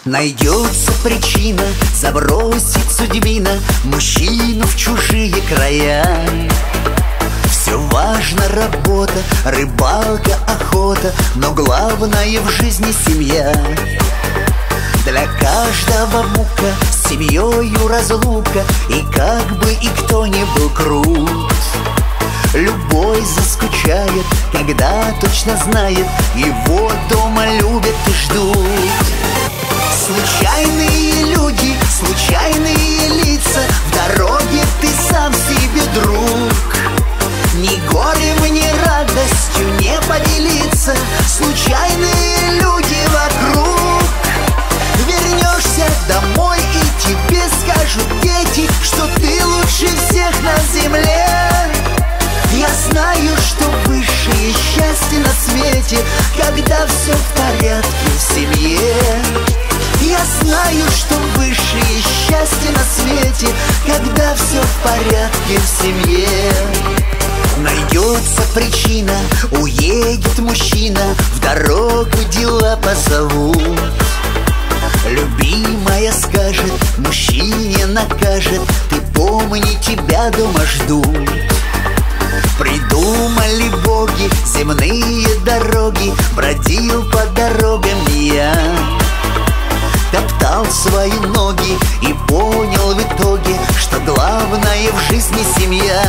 Найдется причина забросить судьбина мужчину в чужие края. Все важно, работа, рыбалка, охота, но главное в жизни семья. Для каждого мука, с семьёю разлука, и как бы и кто ни был крут, любой заскучает, когда точно знает, его дома любят и ждут. Случайные люди, случайные лица, в дороге ты сам себе друг. Ни горем, ни радостью не поделиться, случайные люди вокруг. Вернешься домой и тебе скажут дети, что ты лучше всех на земле. Я знаю, что высшее счастье на свете, когда все в порядке в семье. Я знаю, что высшее счастье на свете, когда все в порядке в семье. Найдется причина, уедет мужчина, в дорогу дела позовут. Любимая скажет, мужчине накажет, ты помни, тебя дома ждут. Придумали боги земные дороги, бродил по дорогам я, топтал свои ноги и понял в итоге, что главное в жизни семья.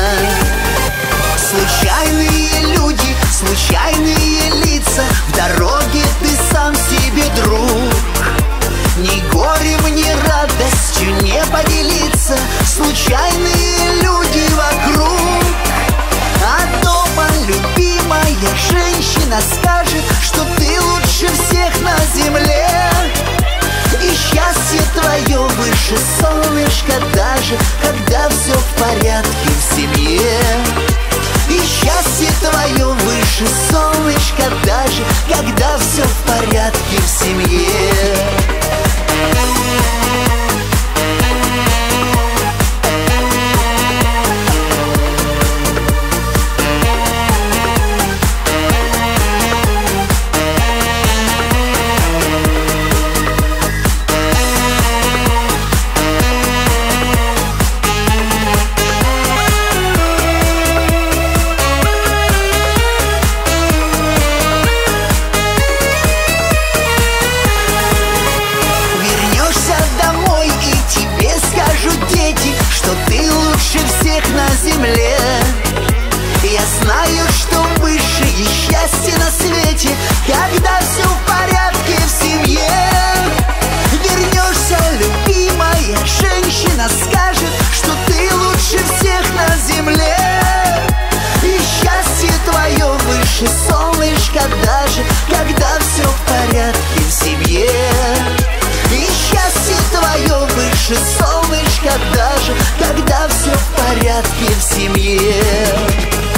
Случайные люди, случайные лица, в дороге ты сам себе друг. Ни горем, ни радостью не поделиться, случайные люди вокруг. А дома любимая женщина скажет, что ты лучше всех на земле. И счастье твое выше солнышка даже, когда все в порядке в семье. И счастье твое выше солнышка даже, когда все в порядке в семье. Что ты лучше всех на земле. Я знаю, что высшее счастье на свете, когда все в порядке в семье. Вернешься, любимая женщина скажет, что ты лучше всех на земле. И счастье твое выше солнышка даже, когда все в порядке в семье. И счастье твое выше солнышка даже, когда все в порядке в семье.